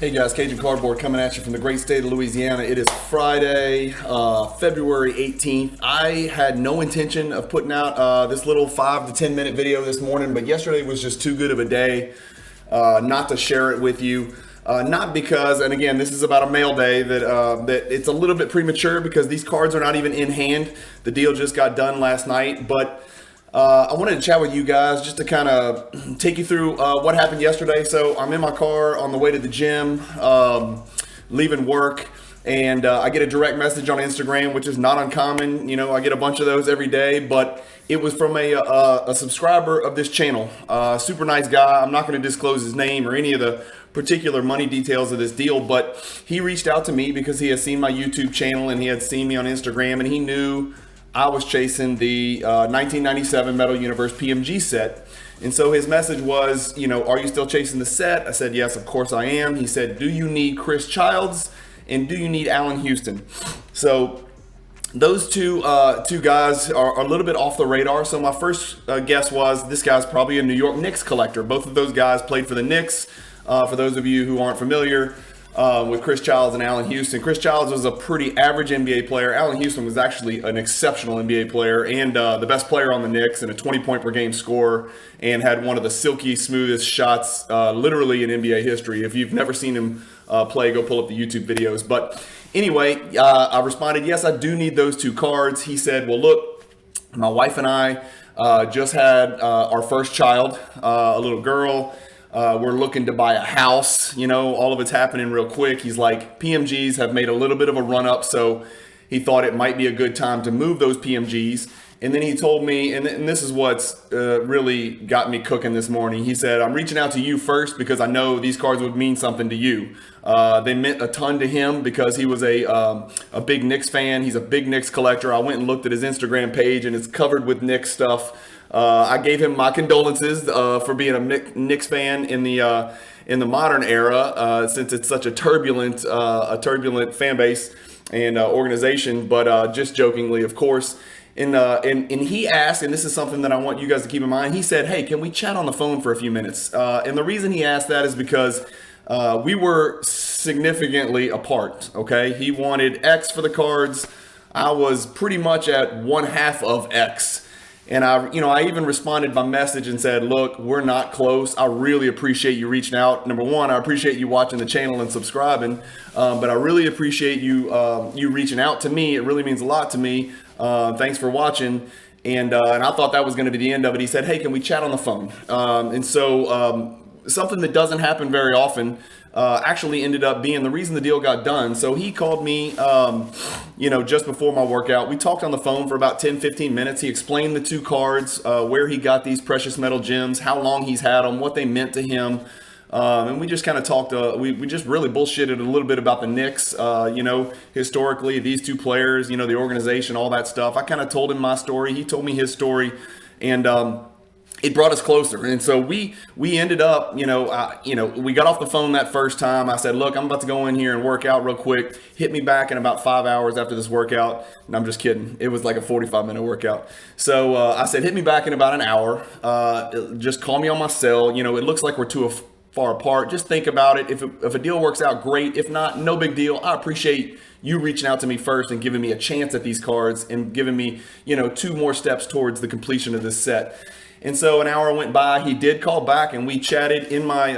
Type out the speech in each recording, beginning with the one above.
Hey guys, Cajun Cardboard coming at you from the great state of Louisiana. It is Friday, February 18th. I had no intention of putting out this little 5 to 10 minute video this morning, but yesterday was just too good of a day not to share it with you. Not because, and again, this is about a mail day, that it's a little bit premature because these cards are not even in hand. The deal just got done last night, but I wanted to chat with you guys just to kind of take you through what happened yesterday. So I'm in my car on the way to the gym, leaving work, and I get a direct message on Instagram, which is not uncommon. You know, I get a bunch of those every day, but it was from a subscriber of this channel. Super nice guy. I'm not going to disclose his name or any of the particular money details of this deal, but he reached out to me because he had seen my YouTube channel and he had seen me on Instagram, and he knew I was chasing the 1997 Metal Universe PMG set. And so his message was, you know, are you still chasing the set? I said, yes, of course I am. He said, do you need Chris Childs and do you need Allen Houston? So those two guys are a little bit off the radar. So my first guess was this guy's probably a New York Knicks collector. Both of those guys played for the Knicks. For those of you who aren't familiar with Chris Childs and Allen Houston, Chris Childs was a pretty average NBA player. Allen Houston was actually an exceptional NBA player and the best player on the Knicks and a 20-point per game scorer, and had one of the silky smoothest shots literally in NBA history. If you've never seen him play, go pull up the YouTube videos. But anyway, I responded, yes, I do need those two cards. He said, well, look, my wife and I just had our first child, a little girl. We're looking to buy a house, you know, all of it's happening real quick. He's like, PMGs have made a little bit of a run up, so he thought it might be a good time to move those PMGs. And then he told me, and this is what's really got me cooking this morning. He said, I'm reaching out to you first because I know these cards would mean something to you. They meant a ton to him because he was a big Knicks fan. He's a big Knicks collector. I went and looked at his Instagram page and it's covered with Knicks stuff. I gave him my condolences for being a Knicks fan in the modern era, since it's such a turbulent fan base and organization. But just jokingly, of course. And he asked, and this is something that I want you guys to keep in mind. He said, "Hey, can we chat on the phone for a few minutes?" And the reason he asked that is because we were significantly apart. Okay, he wanted X for the cards. I was pretty much at 1/2 of X. And I even responded by message and said, look, we're not close. I really appreciate you reaching out. Number one, I appreciate you watching the channel and subscribing. But I really appreciate you reaching out to me. It really means a lot to me. Thanks for watching. And I thought that was going to be the end of it. He said, hey, can we chat on the phone? And so something that doesn't happen very often actually ended up being the reason the deal got done. So he called me, just before my workout. We talked on the phone for about 10-15 minutes. He explained the two cards, where he got these precious metal gems, how long he's had them, what they meant to him. And we just kind of talked, we just really bullshitted a little bit about the Knicks, historically, these two players, the organization, all that stuff. I kind of told him my story. He told me his story. And it brought us closer. And so we ended up, we got off the phone that first time. I said, look, I'm about to go in here and work out real quick. Hit me back in about 5 hours after this workout. And I'm just kidding. It was like a 45-minute workout. So I said, hit me back in about an hour. Just call me on my cell. It looks like we're too far apart. Just think about it. If a deal works out, great. If not, no big deal. I appreciate you reaching out to me first and giving me a chance at these cards and giving me, 2 more steps towards the completion of this set. And so an hour went by. He did call back, and we chatted in my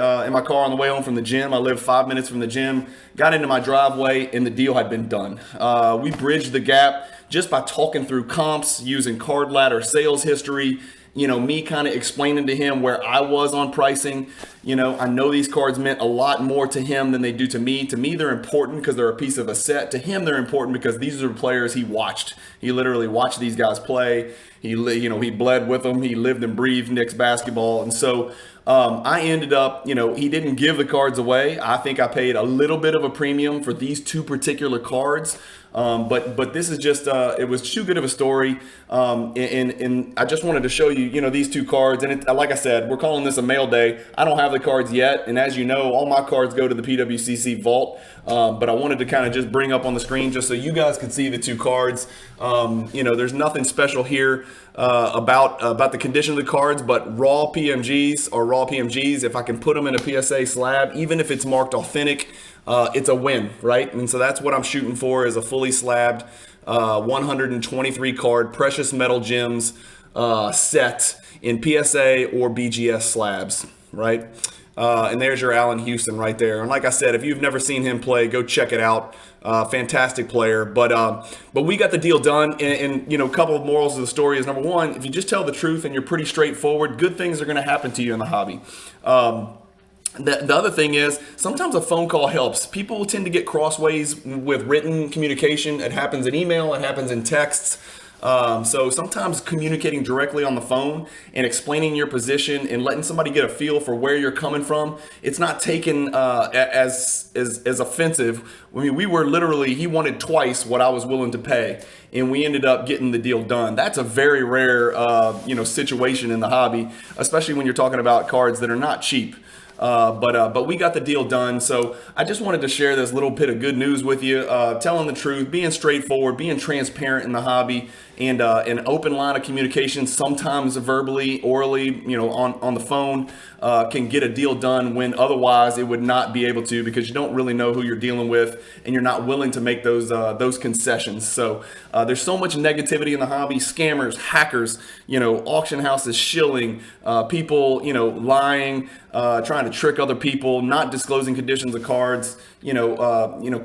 car on the way home from the gym. I live 5 minutes from the gym. Got into my driveway, and the deal had been done. We bridged the gap just by talking through comps, using card ladder sales history. Me kind of explaining to him where I was on pricing. I know these cards meant a lot more to him than they do to me. To me, they're important because they're a piece of a set. To him, they're important because these are players he watched. He literally watched these guys play. He bled with them. He lived and breathed Knicks basketball. And so I ended up, he didn't give the cards away. I think I paid a little bit of a premium for these two particular cards. But this is just, it was too good of a story. And I just wanted to show you, these two cards. And like I said, we're calling this a mail day. I don't have the cards yet. And as you know, all my cards go to the PWCC vault. But I wanted to kind of just bring up on the screen just so you guys could see the two cards. There's nothing special here about the condition of the cards, but raw PMGs are raw PMGs. If I can put them in a PSA slab, even if it's marked authentic, it's a win, right? And so that's what I'm shooting for, is a fully slabbed 123 card precious metal gems set in PSA or BGS slabs, right? And there's your Allen Houston right there. And like I said, if you've never seen him play, go check it out. Fantastic player. But we got the deal done. And a couple of morals of the story is, number one, if you just tell the truth and you're pretty straightforward, good things are going to happen to you in the hobby. The other thing is, sometimes a phone call helps. People tend to get crossways with written communication. It happens in email. It happens in texts. So sometimes communicating directly on the phone and explaining your position and letting somebody get a feel for where you're coming from, it's not taken as offensive. I mean, he wanted twice what I was willing to pay, and we ended up getting the deal done. That's a very rare situation in the hobby, especially when you're talking about cards that are not cheap. But we got the deal done. So I just wanted to share this little bit of good news with you, telling the truth, being straightforward, being transparent in the hobby, and an open line of communication, sometimes verbally, orally, on the phone, can get a deal done when otherwise it would not be able to, because you don't really know who you're dealing with and you're not willing to make those concessions. So there's so much negativity in the hobby: scammers, hackers, auction houses shilling, people, lying, trying to trick other people, not disclosing conditions of cards,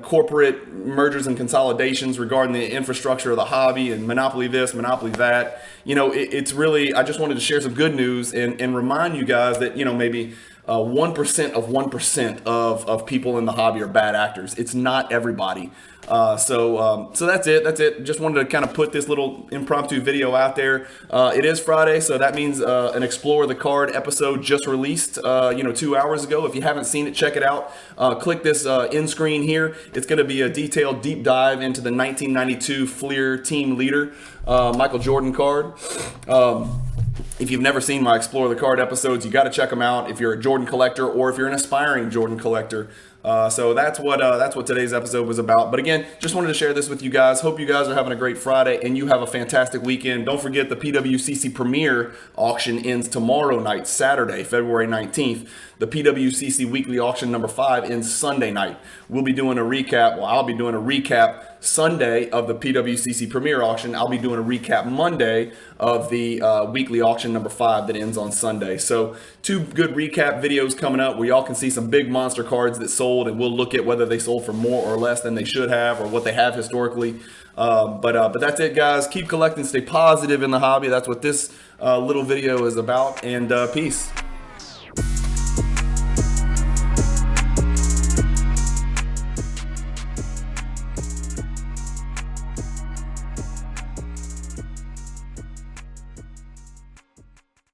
corporate mergers and consolidations regarding the infrastructure of the hobby, and monopoly this, monopoly that. It's really, I just wanted to share some good news and remind you guys that, maybe 1% of 1% of people in the hobby are bad actors. It's not everybody. So that's it. Just wanted to kind of put this little impromptu video out there. It is Friday, so that means an Explore the Card episode just released 2 hours ago. If you haven't seen it, check it out. Click this end screen here. It's going to be a detailed deep dive into the 1992 Fleer Team Leader Michael Jordan card. If you've never seen my Explore the Card episodes, you got to check them out if you're a Jordan collector or if you're an aspiring Jordan collector. So that's what today's episode was about. But again, just wanted to share this with you guys. Hope you guys are having a great Friday and you have a fantastic weekend. Don't forget, the PWCC Premier Auction ends tomorrow night, Saturday, February 19th. The PWCC Weekly Auction number 5 ends Sunday night. We'll be doing a recap. Well, I'll be doing a recap Sunday of the PWCC Premier Auction. I'll be doing a recap Monday of the Weekly Auction number 5 that ends on Sunday. So 2 good recap videos coming up where y'all can see some big monster cards that sold, and we'll look at whether they sold for more or less than they should have, or what they have historically. But that's it, guys. Keep collecting, stay positive in the hobby. That's what this little video is about, and peace.